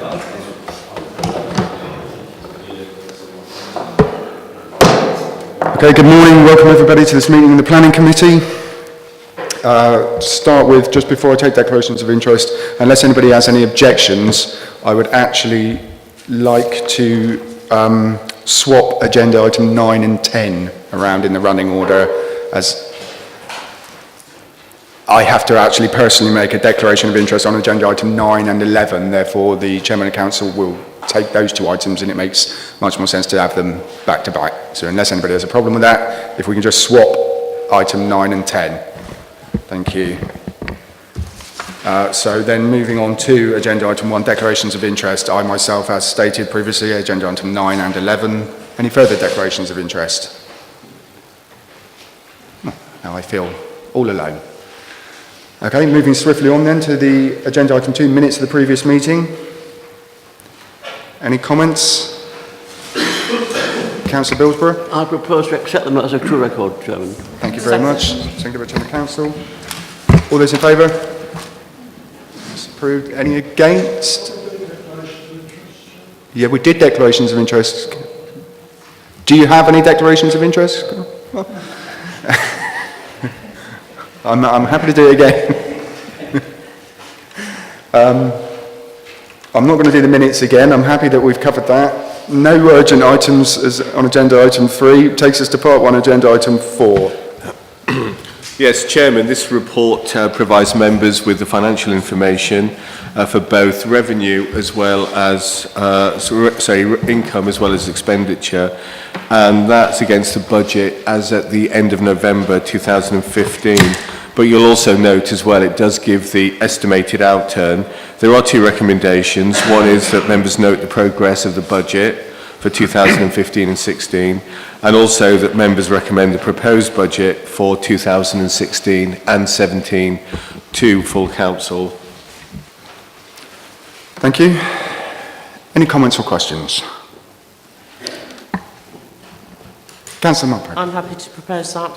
Okay, good morning. Welcome everybody to this meeting in the Planning Committee. To start with, just before I take declarations of interest, unless anybody has any objections, I would actually like to swap agenda item 9 and 10 around in the running order, as I have to actually personally make a declaration of interest on agenda item 9 and 11, therefore the Chairman of Council will take those two items and it makes much more sense to have them back to back. So unless anybody has a problem with that, if we can just swap item 9 and 10. Thank you. So then moving on to agenda item 1, declarations of interest. I myself, as stated previously, agenda item 9 and 11. Any further declarations of interest? Now I feel all alone. Okay, moving swiftly on then to the agenda item 2, minutes of the previous meeting. Any comments? Councillor Billsborough? I propose to accept them as a true record, Chairman. Thank you very much. Seconded by Chairman Council. All those in favour? It's approved. Any against? Yeah, we did declarations of interest. Do you have any declarations of interest? I'm happy to do it again. I'm not going to do the minutes again. I'm happy that we've covered that. No urgent items as on agenda item 3. Takes us to part 1, agenda item 4. Yes, Chairman, this report provides members with the financial information for both revenue as well as, income as well as expenditure. And that's against the budget as at the end of November 2015. But you'll also note as well, it does give the estimated outturn. There are 2 recommendations. One is that members note the progress of the budget for 2015 and 16, and also that members recommend the proposed budget for 2016 and 17 to full council. Thank you. Any comments or questions? Councillor Mumford. I'm happy to propose that.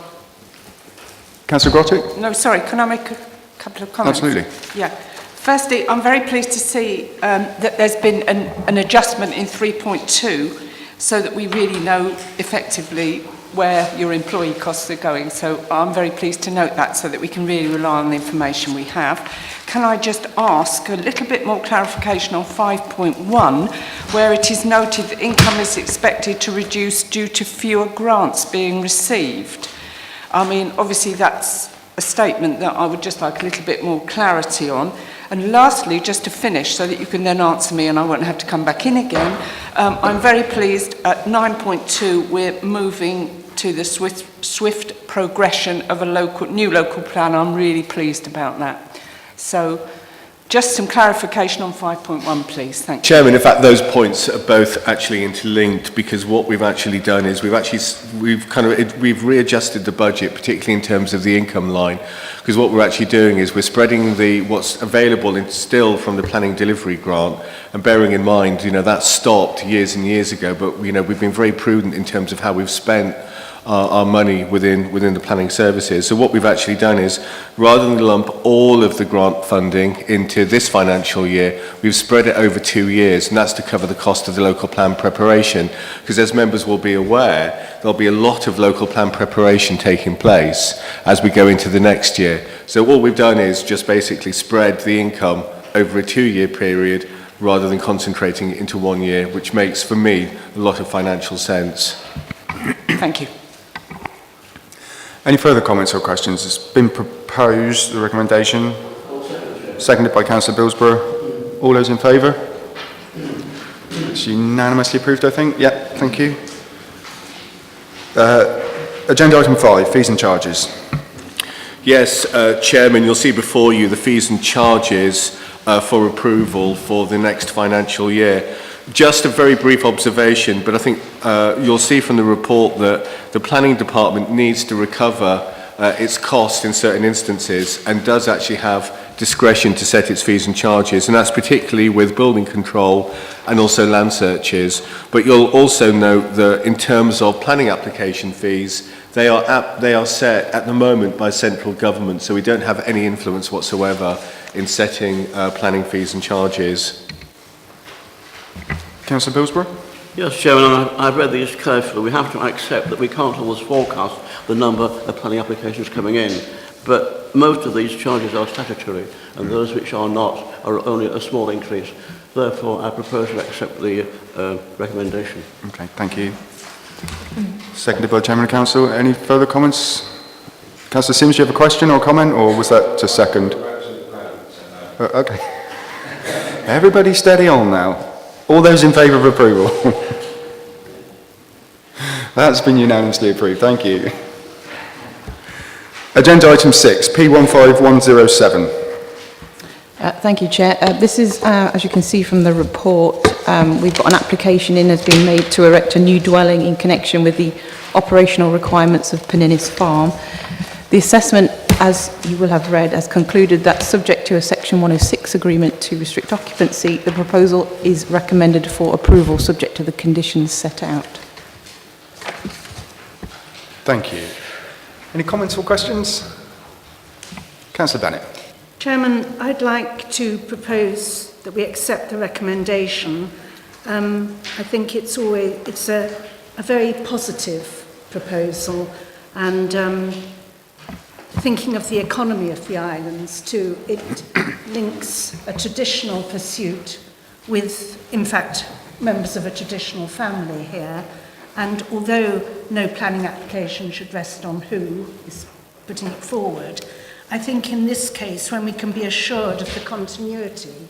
Councillor Grottick? No, sorry, can I make a couple of comments? Absolutely. Yeah. Firstly, I'm very pleased to see that there's been an adjustment in 3.2 so that we really know effectively where your employee costs are going. So I'm very pleased to note that so that we can really rely on the information we have. Can I just ask a little bit more clarification on 5.1, where it is noted that income is expected to reduce due to fewer grants being received? I mean, obviously that's a statement that I would just like a little bit more clarity on. And lastly, just to finish, so that you can then answer me and I won't have to come back in again, I'm very pleased at 9.2 we're moving to the swift progression of a new local plan. I'm really pleased about that. So just some clarification on 5.1, please. Thank you. Chairman, in fact, those points are both actually interlinked, because what we've actually done is we've readjusted the budget, particularly in terms of the income line, because what we're actually doing is we're spreading what's available still from the planning delivery grant, and bearing in mind, that stopped years and years ago, but we've been very prudent in terms of how we've spent our money within the planning services. So what we've actually done is, rather than lump all of the grant funding into this financial year, we've spread it over 2 years, and that's to cover the cost of the local plan preparation. Because as members will be aware, there'll be a lot of local plan preparation taking place as we go into the next year. So all we've done is just basically spread the income over a 2-year period rather than concentrating it into 1 year, which makes, for me, a lot of financial sense. Thank you. Any further comments or questions? It's been proposed, the recommendation. Seconded by Councillor Billsborough. All those in favour? It's unanimously approved, I think. Yeah, thank you. Agenda item 5, fees and charges. Yes, Chairman, you'll see before you the fees and charges for approval for the next financial year. Just a very brief observation, but I think you'll see from the report that the planning department needs to recover its cost in certain instances and does actually have discretion to set its fees and charges, and that's particularly with building control and also land searches. But you'll also note that in terms of planning application fees, they are set at the moment by central government, so we don't have any influence whatsoever in setting planning fees and charges. Councillor Bilsborough? Yes, Chairman, I've read these carefully. We have to accept that we can't always forecast the number of planning applications coming in, but most of these charges are statutory, and those which are not are only a small increase. Therefore, I propose to accept the recommendation. Okay, thank you. Seconded by the Chairman of Council. Any further comments? Councillor Sims, do you have a question or comment, or was that just second? Okay. Everybody steady on now. All those in favour of approval? That's been unanimously approved. Thank you. Agenda item 6, P15107. Thank you, Chair. This is, as you can see from the report, we've got an application in has been made to erect a new dwelling in connection with the operational requirements of Peninis Farm. The assessment, as you will have read, has concluded that subject to a Section 106 agreement to restrict occupancy, the proposal is recommended for approval subject to the conditions set out. Thank you. Any comments or questions? Councillor Bennett. Chairman, I'd like to propose that we accept the recommendation. I think it's a very positive proposal, and thinking of the economy of the islands too, it links a traditional pursuit with, in fact, members of a traditional family here. And although no planning application should rest on who is putting it forward, I think in this case, when we can be assured of the continuity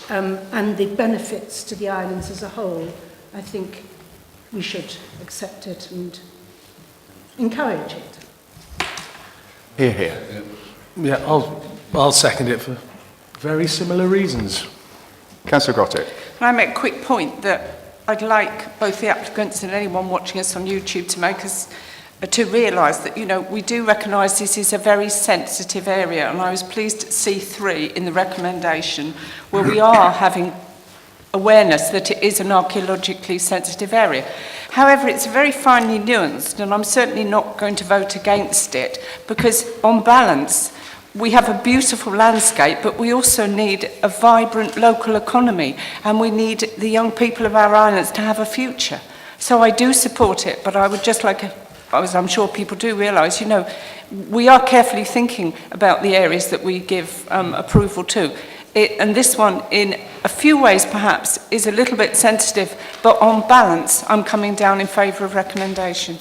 and the benefits to the islands as a whole, I think we should accept it and encourage it. Hear, hear. Yeah, I'll second it for very similar reasons. Councillor Grottick. Can I make a quick point that I'd like both the applicants and anyone watching us on YouTube to make us to realise that, you know, we do recognise this is a very sensitive area, and I was pleased at C3 in the recommendation where we are having awareness that it is an archaeologically sensitive area. However, it's very finely nuanced, and I'm certainly not going to vote against it because, on balance, we have a beautiful landscape, but we also need a vibrant local economy, and we need the young people of our islands to have a future. So I do support it, but I would just like, as I'm sure people do realise, you know, we are carefully thinking about the areas that we give approval to. And this one, in a few ways perhaps, is a little bit sensitive, but on balance, I'm coming down in favour of recommendation.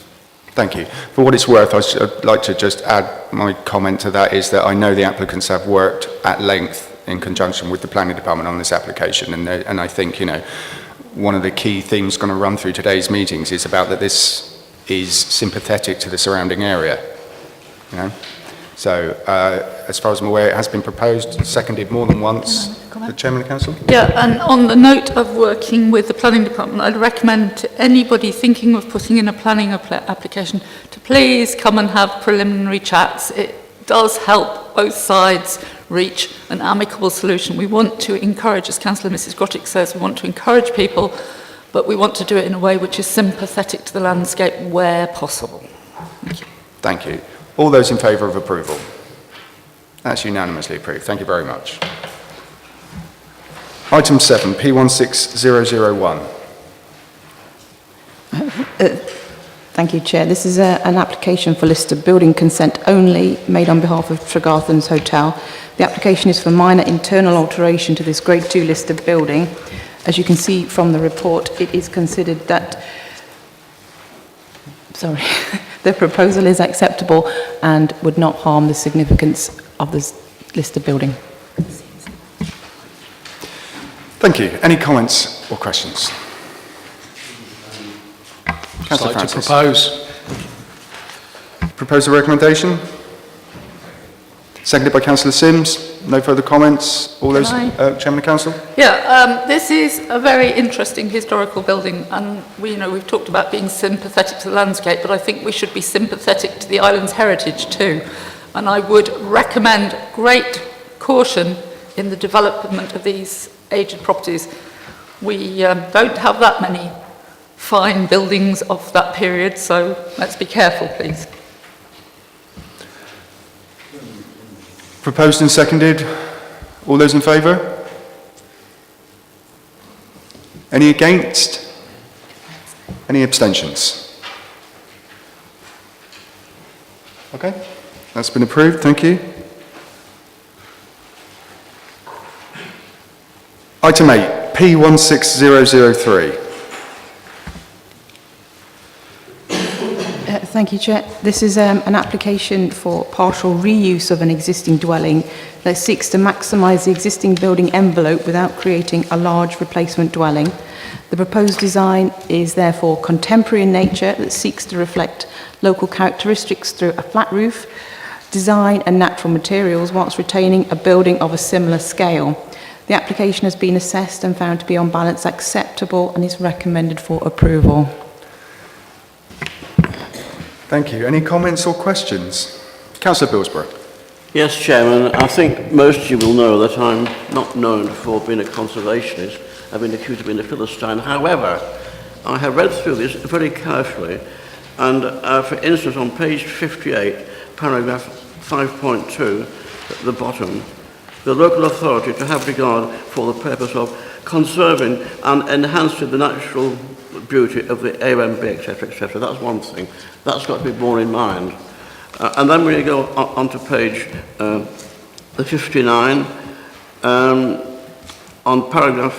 Thank you. For what it's worth, I'd like to just add my comment to that is that I know the applicants have worked at length in conjunction with the planning department on this application, and I think, you know, one of the key themes going to run through today's meetings is about that this is sympathetic to the surrounding area, you know. So, as far as I'm aware, it has been proposed, seconded more than once. The Chairman of Council? Yeah, and on the note of working with the planning department, I'd recommend to anybody thinking of putting in a planning application to please come and have preliminary chats. It does help both sides reach an amicable solution. We want to encourage, as Councillor Mrs Grottick says, we want to encourage people, but we want to do it in a way which is sympathetic to the landscape where possible. Thank you. Thank you. All those in favour of approval? That's unanimously approved. Thank you very much. Item 7, P16001. Thank you, Chair. This is an application for listed building consent only made on behalf of Tregarthen's Hotel. The application is for minor internal alteration to this Grade 2 listed building. As you can see from the report, it is considered that the proposal is acceptable and would not harm the significance of this listed building. Thank you. Any comments or questions? I'd like to propose. Propose a recommendation? Seconded by Councillor Sims. No further comments? All those, Chairman of Council? Yeah, this is a very interesting historical building, and we've talked about being sympathetic to the landscape, but I think we should be sympathetic to the island's heritage too. And I would recommend great caution in the development of these aged properties. We don't have that many fine buildings of that period, so let's be careful, please. Proposed and seconded. All those in favour? Any against? Any abstentions? Okay, that's been approved, thank you. Item 8, P16003. Thank you, Chair. This is an application for partial reuse of an existing dwelling that seeks to maximise the existing building envelope without creating a large replacement dwelling. The proposed design is therefore contemporary in nature that seeks to reflect local characteristics through a flat roof, design and natural materials whilst retaining a building of a similar scale. The application has been assessed and found to be on balance acceptable and is recommended for approval. Thank you. Any comments or questions? Councillor Billsborough. Yes, Chairman. I think most of you will know that I'm not known for being a conservationist. I've been accused of being a Philistine. However, I have read through this very carefully, and for instance, on page 58, paragraph 5.2, at the bottom, the local authority to have regard for the purpose of conserving and enhancing the natural beauty of the AMB, etc., etc. That's one thing. That's got to be borne in mind. And then when you go on to page 59, on paragraph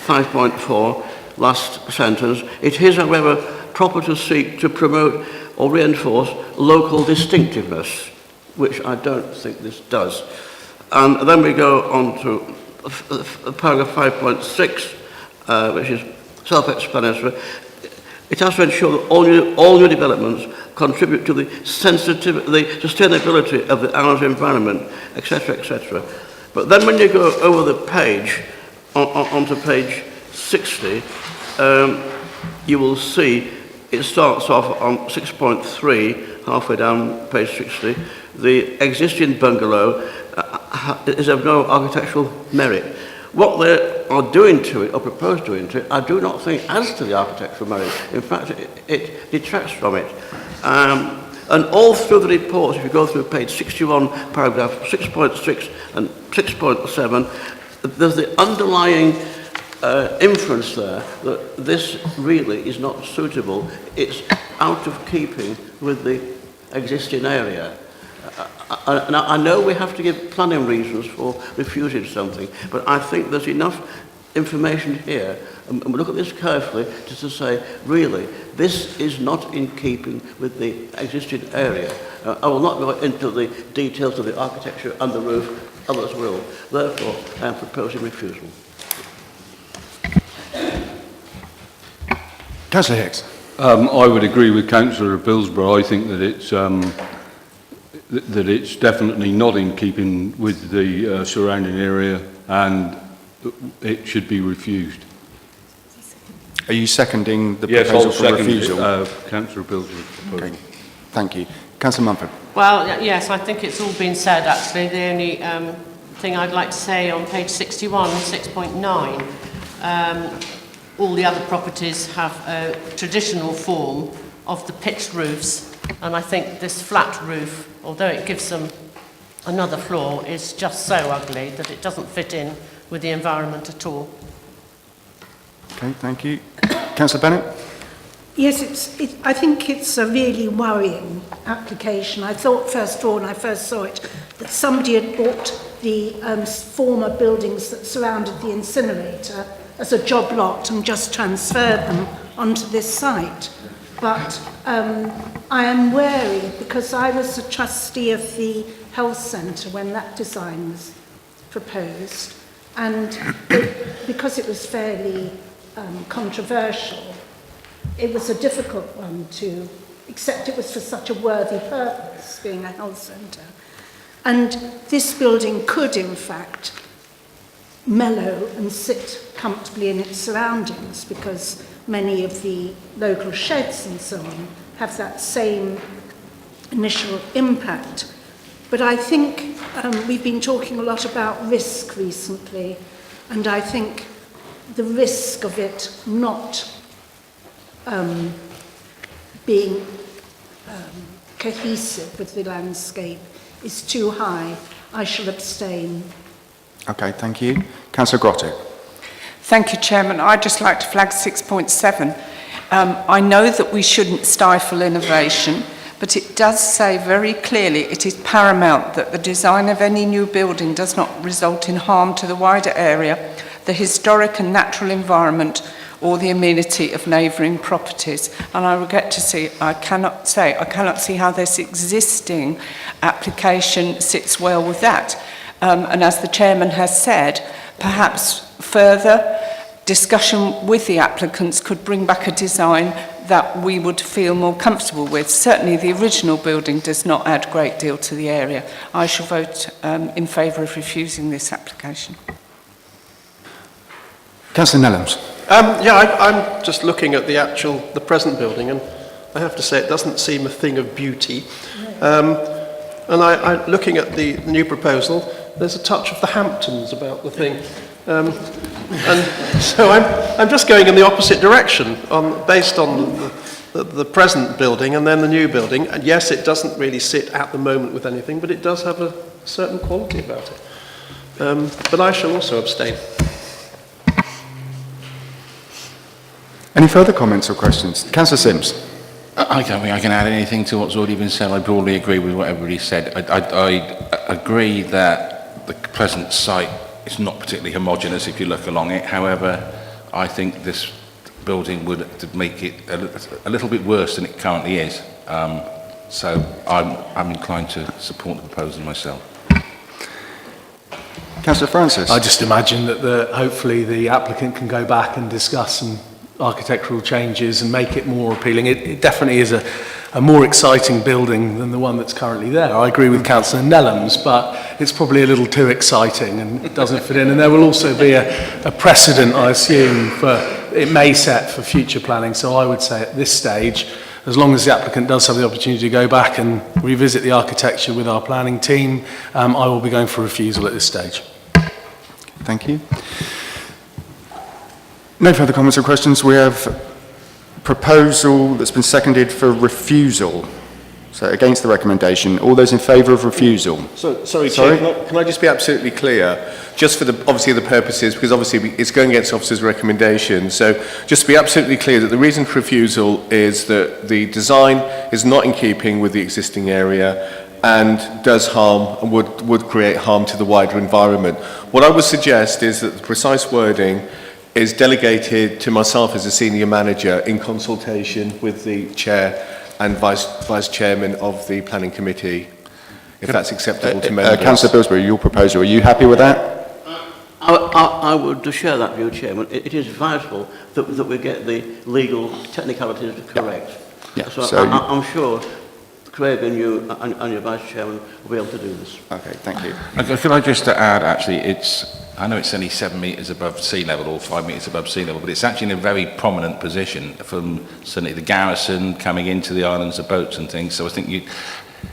5.4, last sentence, it is, however, proper to seek to promote or reinforce local distinctiveness, which I don't think this does. And then we go on to paragraph 5.6, which is self-explanatory. It has to ensure that all new developments contribute to the sustainability of the housing environment, etc., etc. But then when you go over the page, onto page 60, you will see it starts off on 6.3, halfway down page 60. The existing bungalow is of no architectural merit. What they are doing to it, or propose doing to it, I do not think adds to the architectural merit. In fact, it detracts from it. And all through the reports, if you go through page 61, paragraph 6.6 and 6.7, there's the underlying inference there that this really is not suitable. It's out of keeping with the existing area. Now, I know we have to give planning reasons for refusing something, but I think there's enough information here, and we look at this carefully, just to say, really, this is not in keeping with the existing area. I will not go into the details of the architecture and the roof, others will. Therefore, I am proposing refusal. Councillor Hicks. I would agree with Councillor Billsborough. I think that it's definitely not in keeping with the surrounding area, and it should be refused. Are you seconding the Yes, proposal I'll for second refusal? Councillor Billsborough's proposal. Okay. Thank you. Councillor Mumford. Well, yes, I think it's all been said, actually. The only thing I'd like to say on page 61, 6.9, all the other properties have a traditional form of the pitched roofs, and I think this flat roof, although it gives them another floor, is just so ugly that it doesn't fit in with the environment at all. Okay, thank you. Councillor Bennett? Yes, I think it's a really worrying application. I thought first of all, when I first saw it, that somebody had bought the former buildings that surrounded the incinerator as a job lot and just transferred them onto this site. But I am wary because I was a trustee of the health centre when that design was proposed, and because it was fairly controversial, it was a difficult one to accept. It was for such a worthy purpose, being a health centre. And this building could, in fact, mellow and sit comfortably in its surroundings, because many of the local sheds and so on have that same initial impact. But I think we've been talking a lot about risk recently, and I think the risk of it not being cohesive with the landscape is too high. I shall abstain. Okay, thank you. Councillor Grotto. Thank you, Chairman. I'd just like to flag 6.7. I know that we shouldn't stifle innovation, but it does say very clearly it is paramount that the design of any new building does not result in harm to the wider area, the historic and natural environment, or the amenity of neighbouring properties. And I regret to say I cannot see how this existing application sits well with that. And as the Chairman has said, perhaps further discussion with the applicants could bring back a design that we would feel more comfortable with. Certainly the original building does not add a great deal to the area. I shall vote in favour of refusing this application. Councillor Nellams. I'm just looking at the present building, and I have to say it doesn't seem a thing of beauty. And looking at the new proposal, there's a touch of the Hamptons about the thing. And so I'm just going in the opposite direction based on the present building and then the new building. And yes, it doesn't really sit at the moment with anything, but it does have a certain quality about it. But I shall also abstain. Any further comments or questions? Councillor Sims. I don't think I can add anything to what's already been said. I broadly agree with what everybody said. I agree that the present site is not particularly homogeneous if you look along it. However, I think this building would make it a little bit worse than it currently is. So I'm inclined to support the proposal myself. Councillor Francis. I just imagine that hopefully the applicant can go back and discuss some architectural changes and make it more appealing. It definitely is a more exciting building than the one that's currently there. I agree with Councillor Nellams, but it's probably a little too exciting and it doesn't fit in. And there will also be a precedent, I assume, it may set for future planning. So I would say at this stage, as long as the applicant does have the opportunity to go back and revisit the architecture with our planning team, I will be going for refusal at this stage. Thank you. No further comments or questions. We have a proposal that's been seconded for refusal. So against the recommendation. All those in favour of refusal? Sorry, Chair, can I just be absolutely clear? Just for obviously the purposes, because obviously it's going against the officer's recommendation. So just to be absolutely clear that the reason for refusal is that the design is not in keeping with the existing area and does harm and would create harm to the wider environment. What I would suggest is that the precise wording is delegated to myself as a senior manager in consultation with the chair and vice chairman of the planning committee, if that's acceptable to members. Councillor Bilsbury, your proposal, are you happy with that? I would share that view, Chairman. It is vital that we get the legal technicalities correct. Yeah. So I'm sure Craig and you and your Vice Chairman will be able to do this. Okay, thank you. Could I just add, actually, I know it's only 7 metres above sea level or 5 metres above sea level, but it's actually in a very prominent position from certainly the garrison coming into the islands, the boats and things. So I think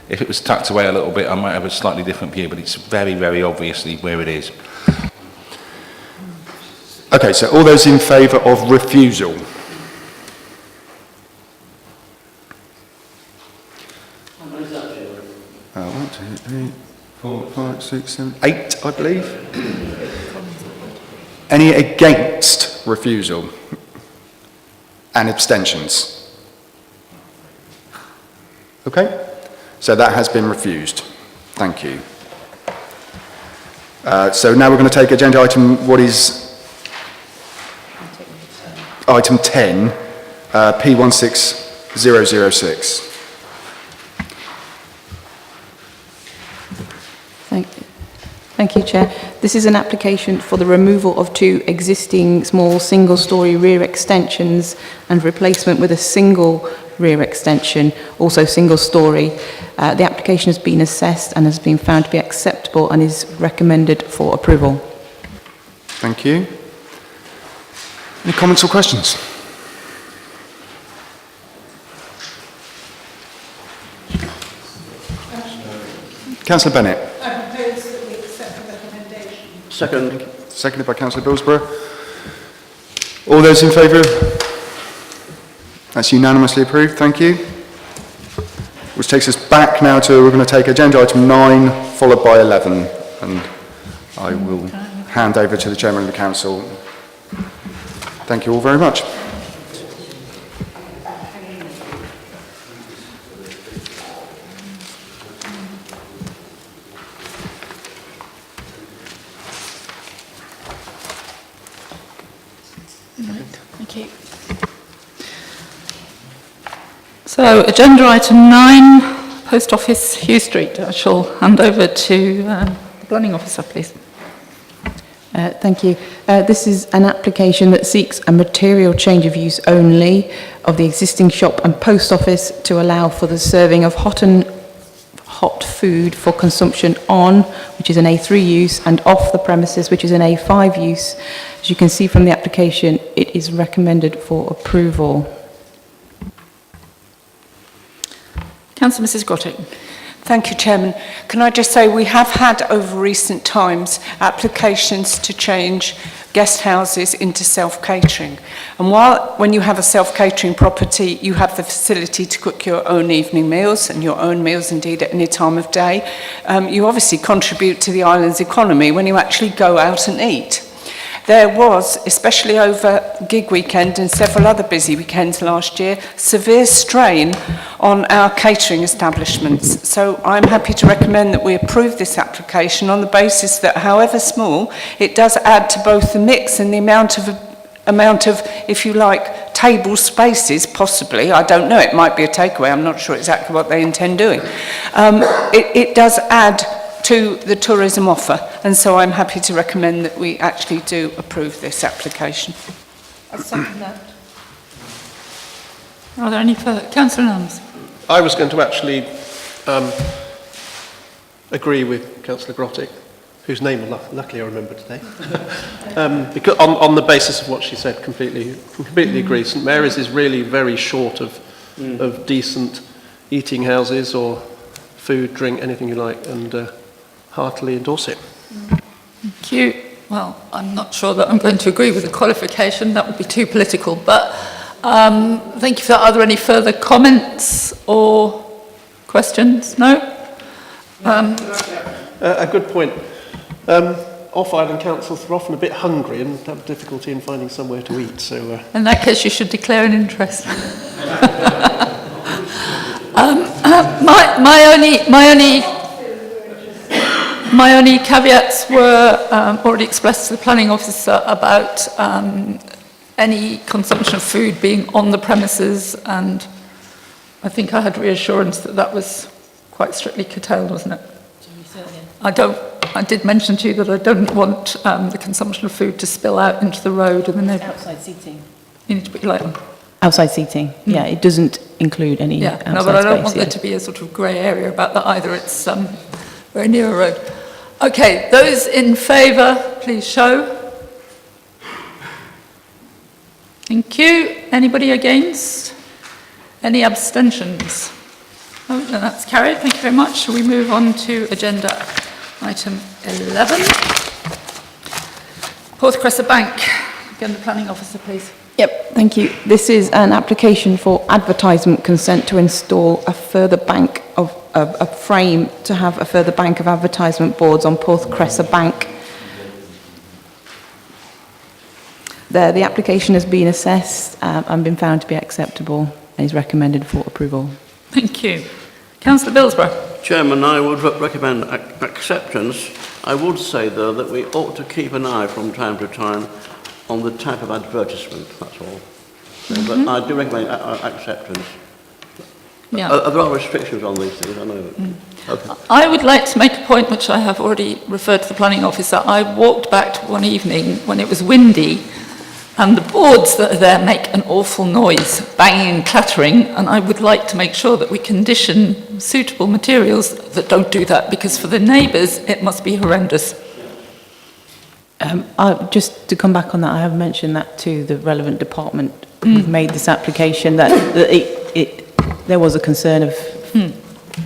if it was tucked away a little bit, I might have a slightly different view, but it's very, very obviously where it is. Okay, so all those in favour of refusal? What is that, Chairman? 1, 2, 3, 4, 5, 6, 7, 8, I believe. Any against refusal? And abstentions? Okay, so that has been refused. Thank you. So now we're going to take agenda item, what is item 10, P16006. Thank you, Chair. This is an application for the removal of 2 existing small single-storey rear extensions and replacement with a single rear extension, also single-storey. The application has been assessed and has been found to be acceptable and is recommended for approval. Thank you. Any comments or questions? Councillor Bennett. Second. Seconded by Councillor Bilsborough. All those in favour? That's unanimously approved, thank you. Which takes us back now to, we're going to take agenda item 9, followed by 11. And I will hand over to the Chairman of the Council Thank you all very much. Thank you. So, agenda item 9, Post Office, Hugh Street. I shall hand over to the planning officer, please. Thank you. This is an application that seeks a material change of use only of the existing shop and post office to allow for the serving of hot food for consumption on, which is an A3 use, and off the premises, which is an A5 use. As you can see from the application, it is recommended for approval. Councillor Mrs Grotting. Thank you, Chairman. Can I just say we have had over recent times applications to change guest houses into self-catering. And when you have a self-catering property, you have the facility to cook your own evening meals and your own meals indeed at any time of day. You obviously contribute to the island's economy when you actually go out and eat. There was, especially over gig weekend and several other busy weekends last year, severe strain on our catering establishments. So I'm happy to recommend that we approve this application on the basis that, however small, it does add to both the mix and the amount of, if you like, table spaces, possibly. I don't know, it might be a takeaway, I'm not sure exactly what they intend doing. It does add to the tourism offer, and so I'm happy to recommend that we actually do approve this application. I'll second that. Are there any further? Councillor Nams. I was going to actually agree with Councillor Grottig, whose name luckily I remember today, because on the basis of what she said, completely agree. St Mary's is really very short of decent eating houses or food, drink, anything you like, and heartily endorse it. Thank you. Well, I'm not sure that I'm going to agree with the qualification. That would be too political. But thank you for that. Are there any further comments or questions? No? A good point. Off-island councils are often a bit hungry and have difficulty in finding somewhere to eat. So, in that case, you should declare an interest. My only caveats were already expressed to the planning officer about any consumption of food being on the premises, and I think I had reassurance that that was quite strictly curtailed, wasn't it? I did mention to you that I don't want the consumption of food to spill out into the road and then Outside seating. You need to put your light on. Outside seating, yeah, it doesn't include any outside no, but I don't space, want there to be a sort of grey area about that either. It's very near a road. Okay, those in favour, please show. Thank you. Anybody against? Any abstentions? Oh, no, that's carried. Thank you very much. Shall we move on to agenda item 11? Porth Cressa Bank. Again, the planning officer, please. Yep, thank you. This is an application for advertisement consent to install a further bank of a frame to have a further bank of advertisement boards on Porth Cressa Bank. The application has been assessed and been found to be acceptable and is recommended for approval. Thank you. Councillor Billsborough. Chairman, I would recommend acceptance. I would say, though, that we ought to keep an eye from time to time on the type of advertisement, that's all. But I do recommend acceptance. Yeah. There are restrictions on these things, I know. Okay. I would like to make a point which I have already referred to the planning officer. I walked back one evening when it was windy, and the boards that are there make an awful noise, banging and clattering, and I would like to make sure that we condition suitable materials that don't do that, because for the neighbours it must be horrendous. Just to come back on that, I have mentioned that to the relevant department who've made this application, that there was a concern of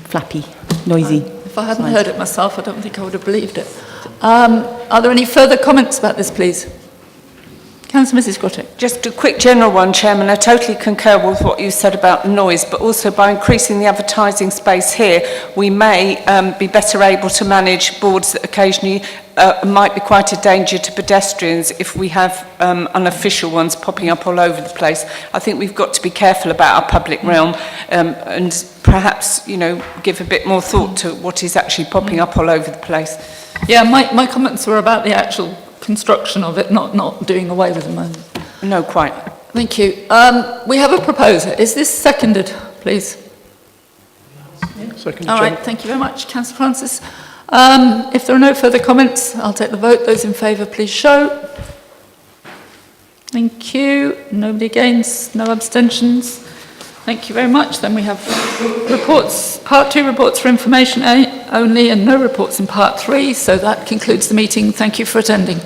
flappy, noisy. If I hadn't heard it myself, I don't think I would have believed it. Are there any further comments about this, please? Councillor Mrs Grottig. Just a quick general one, Chairman. I totally concur with what you said about noise, but also by increasing the advertising space here, we may be better able to manage boards that occasionally might be quite a danger to pedestrians if we have unofficial ones popping up all over the place. I think we've got to be careful about our public realm and perhaps, you know, give a bit more thought to what is actually popping up all over the place. Yeah, my comments were about the actual construction of it, not doing away with them. No, quite. Thank you. We have a proposer. Is this seconded, please? Second, All Chair. right, thank you very much, Councillor Francis. If there are no further comments, I'll take the vote. Those in favour, please show. Thank you. Nobody against, no abstentions. Thank you very much. Then we have reports, Part 2 reports for information only and no reports in Part 3. So that concludes the meeting. Thank you for attending.